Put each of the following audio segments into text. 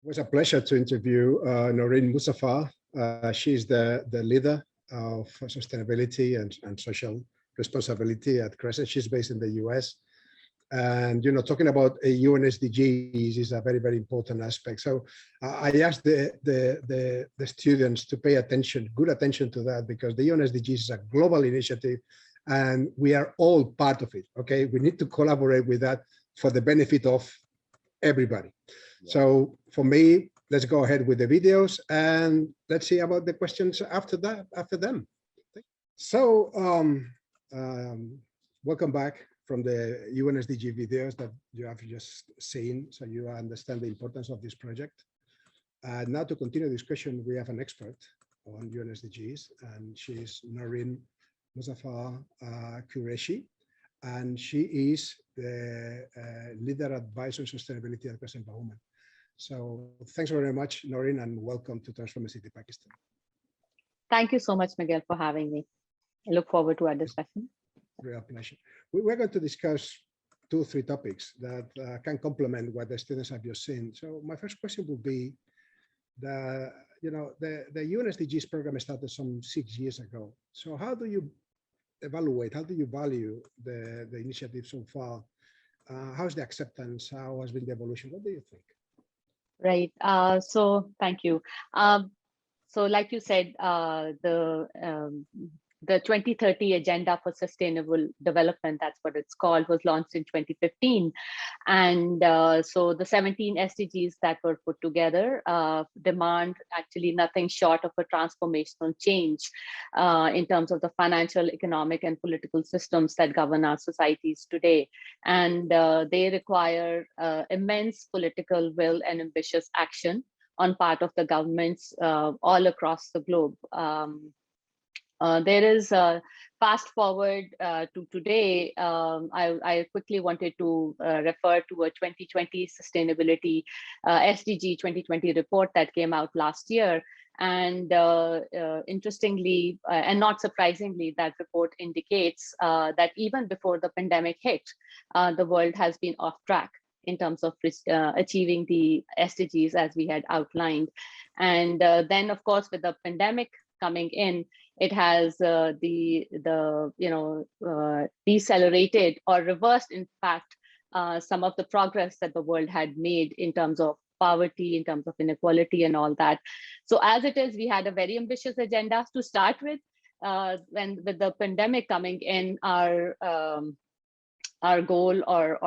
It was a pleasure to interview Naurin Muzaffar. She's the leader of sustainability and social responsibility at Crescent. She's based in the US. And, talking about UN SDGs is a very, very important aspect. So I asked the students to pay good attention to that, because the UN SDGs is a global initiative and we are all part of it, okay? We need to collaborate with that for the benefit of everybody. Yeah. So for me, let's go ahead with the videos and let's see about the questions after them. So welcome back from the UN SDG videos that you have just seen, so you understand the importance of this project. Now to continue the discussion, we have an expert on UN SDGs, and she's Naurin Muzaffar Qureshi, and she is the leader advisor on sustainability at Crescent Bahuman. So thanks very much, Naurin, and welcome to Transformer City, Pakistan. Thank you so much, Miguel, for having me. I look forward to our discussion. Real pleasure. We're going to discuss 2 or 3 topics that can complement what the students have just seen. So my first question would be the UN SDGs program started some 6 years ago. So how do you evaluate, how do you value the initiative so far? How's the acceptance? How has been the evolution? What do you think? Right. So thank you. So like you said, the 2030 Agenda for Sustainable Development, that's what it's called, was launched in 2015. And so the 17 SDGs that were put together demand actually nothing short of a transformational change in terms of the financial, economic, and political systems that govern our societies today. And they require immense political will and ambitious action on part of the governments all across the globe. There is fast forward to today. I quickly wanted to refer to a 2020 sustainability SDG 2020 report that came out last year. And interestingly, and not surprisingly, that report indicates that even before the pandemic hit, the world has been off track in terms of achieving the SDGs as we had outlined. And then, of course, with the pandemic coming in, it has decelerated or reversed, in fact, some of the progress that the world had made in terms of poverty, in terms of inequality and all that. So as it is, we had a very ambitious agenda to start with. And with the pandemic coming in, our goal or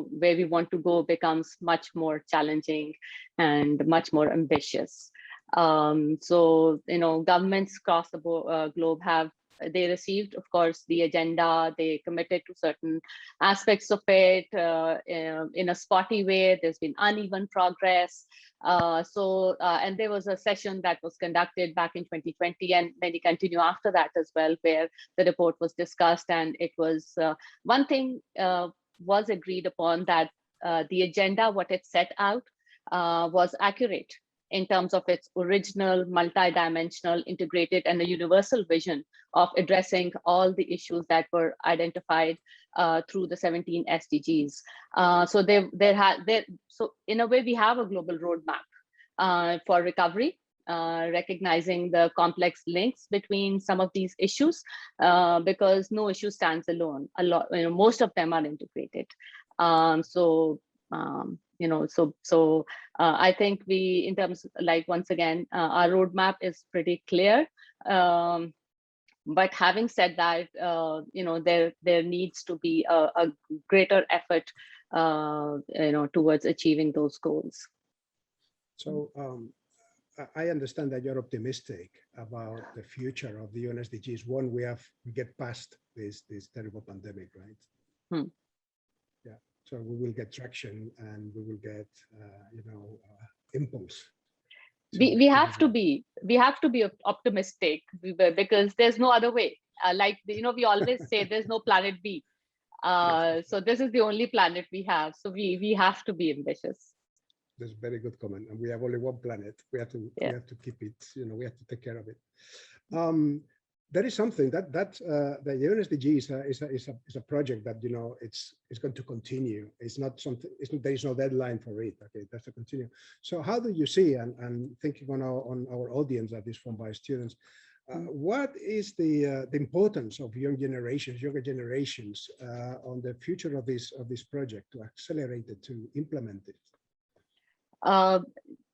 where we want to go becomes much more challenging and much more ambitious. So, governments across the globe they received, of course, the agenda. They committed to certain aspects of it in a spotty way. There's been uneven progress. And there was a session that was conducted back in 2020, and many continue after that as well, where the report was discussed. And it was one thing was agreed upon, that the agenda, what it set out, was accurate in terms of its original multidimensional, integrated, and a universal vision of addressing all the issues that were identified through the 17 SDGs. So so in a way, we have a global roadmap for recovery, recognizing the complex links between some of these issues, because no issue stands alone. Most of them are integrated. I think we, in terms, like, once again, our roadmap is pretty clear. But having said that, there needs to be a greater effort, towards achieving those goals. So I understand that you're optimistic about the future of the UN SDGs. One, we get past this terrible pandemic, right? Yeah. So we will get traction and we will get, impulse. We have to be optimistic, because there's no other way. We always say there's no planet B. So this is the only planet we have. So we have to be ambitious. That's a very good comment. And we have only one planet. We have to keep it, we have to take care of it. there is something that the UN SDG is a project that, you know, it's going to continue. It's not something. There is no deadline for it. Okay, that's to continue. So how do you see, and thinking on our audience that is formed by students, what is the importance of younger generations on the future of this project, to accelerate it, to implement it?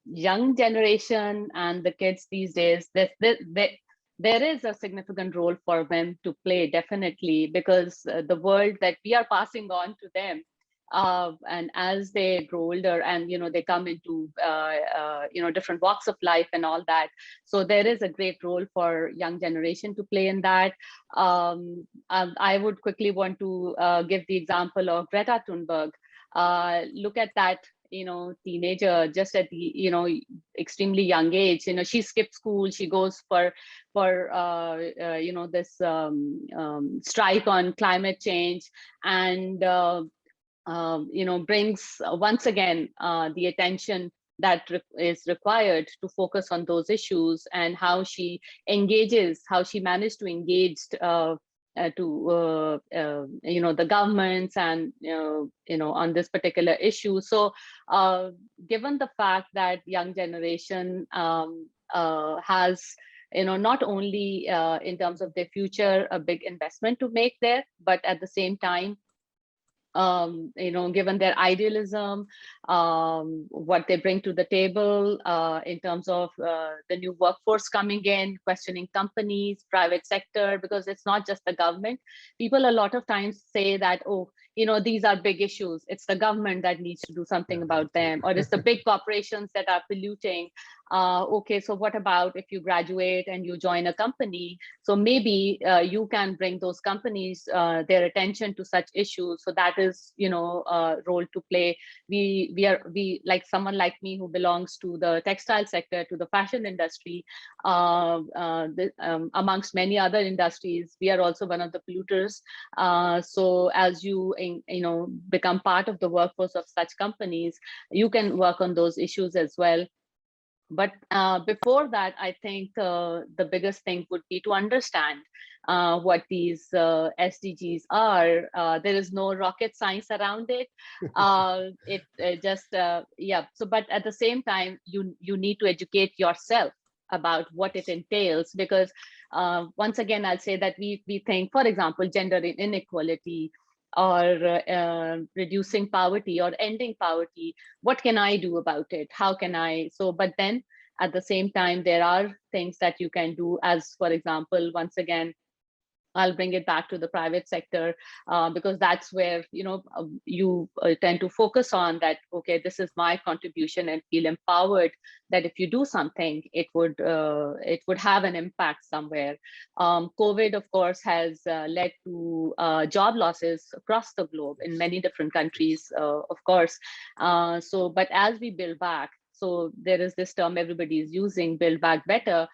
Young generation and the kids these days, there is a significant role for them to play, definitely, because the world that we are passing on to them, and as they grow older and, you know, they come into you know, different walks of life and all that, so there is a great role for young generation to play in that. I would quickly want to give the example of Greta Thunberg. Look at that, you know, teenager, just at the, you know, extremely young age. You know, she skipped school, she goes for you know, this strike on climate change, and you know, brings once again the attention that is required to focus on those issues, and how she engages, how she managed to engage to you know, the governments and you know, on this particular issue. So given the fact that young generation has, you know, not only in terms of their future a big investment to make there, but at the same time, you know, given their idealism, what they bring to the table in terms of the new workforce coming in, questioning companies, private sector, because it's not just the government. People a lot of times say that, oh, you know, these are big issues, it's the government that needs to do something about them, or it's the big corporations that are polluting. Okay, so what about if you graduate and you join a company? So maybe you can bring those companies their attention to such issues. So that is, you know, a role to play. We like someone like me who belongs to the textile sector, to the fashion industry, amongst many other industries, we are also one of the polluters. So as you know, become part of the workforce of such companies, you can work on those issues as well. But before that, I think the biggest thing would be to understand what these SDGs are. There is no rocket science around it. It just, yeah. So, but at the same time, you need to educate yourself about what it entails, because once again, I'll say that we think, for example, gender inequality, or reducing poverty, or ending poverty. What can I do about it? How can I? So, but then at the same time, there are things that you can do, as for example, once again, I'll bring it back to the private sector, because that's where, you know, you tend to focus on that. Okay, this is my contribution, and feel empowered that if you do something, it would have an impact somewhere. COVID, of course, has led to job losses across the globe in many different countries, of course. So, but as we build back, so there is this term everybody is using, build back better.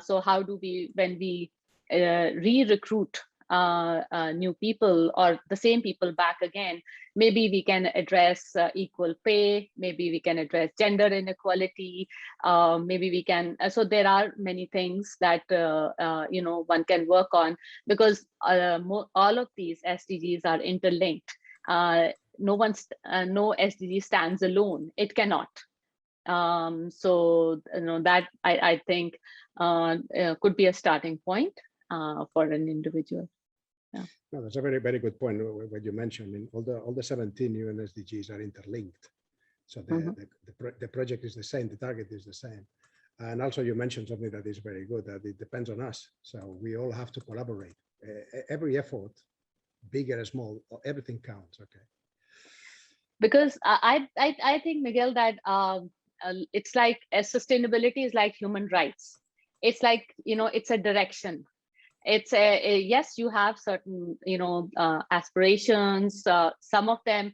So how do we, when we re-recruit new people, or the same people back again, maybe we can address equal pay, maybe we can address gender inequality, maybe we can, so there are many things that you know, one can work on, because all of these SDGs are interlinked. No SDG stands alone, it cannot. So you know, that I think could be a starting point for an individual. Yeah. No, that's a very, very good point. What you mentioned, I mean, all the 17 UN SDGs are interlinked. So the project is the same, the target is the same. And also you mentioned something that is very good, that it depends on us. So we all have to collaborate. Every effort, big or small, everything counts, okay? Because I think, Miguel, that it's like sustainability is like human rights. It's like, you know, it's a direction. It's yes, you have certain, you know, aspirations. Some of them,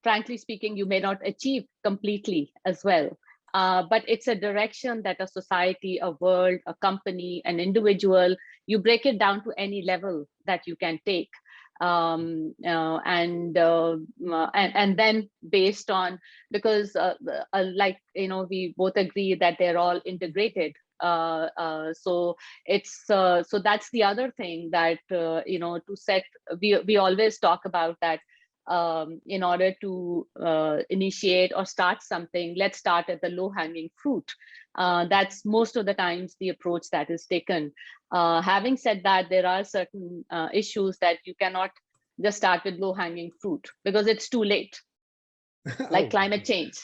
frankly speaking, you may not achieve completely as well. But it's a direction that a society, a world, a company, an individual, you break it down to any level that you can take. And then based on, because like, you know, we both agree that they're all integrated So it's so that's the other thing that to set, we always talk about that. In order to initiate or start something, let's start at the low-hanging fruit. That's most of the times the approach that is taken. Having said that, there are certain issues that you cannot just start with low-hanging fruit because it's too late, like climate change.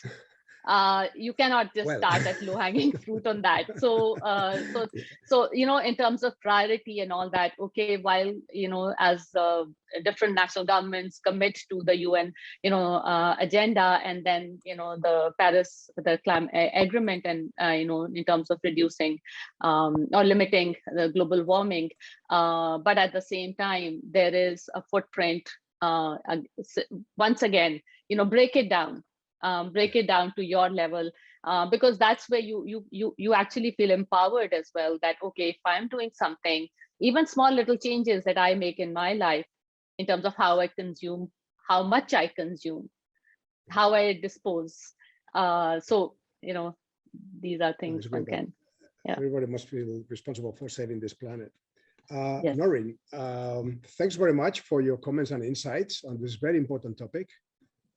You cannot just start at low-hanging fruit on that. So in terms of priority and all that, okay, while as different national governments commit to the UN agenda, and then the Paris, the climate agreement, and in terms of reducing or limiting the global warming, but at the same time there is a footprint. Once again, break it down. Break it down to your level, because that's where you actually feel empowered as well, that okay, if I'm doing something, even small little changes that I make in my life in terms of how I consume, how much I consume, how I dispose, so these are things one can, everybody must feel responsible for saving this planet. Yes. Naurin, thanks very much for your comments and insights on this very important topic.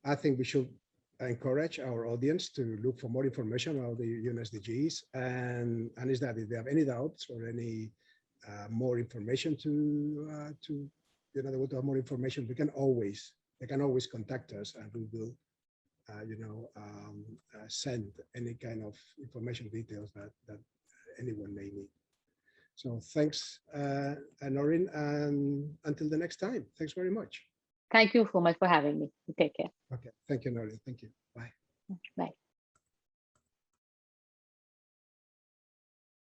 I think we should encourage our audience to look for more information about the UN SDGs, and is that if they have any doubts or any more information to they want to have more information, they can always contact us, and we will send any kind of information details that anyone may need. So thanks, Naurin, and until the next time, thanks very much. Thank you so much for having me. Take care. Okay, thank you, Naurin. Thank you. Bye. Bye.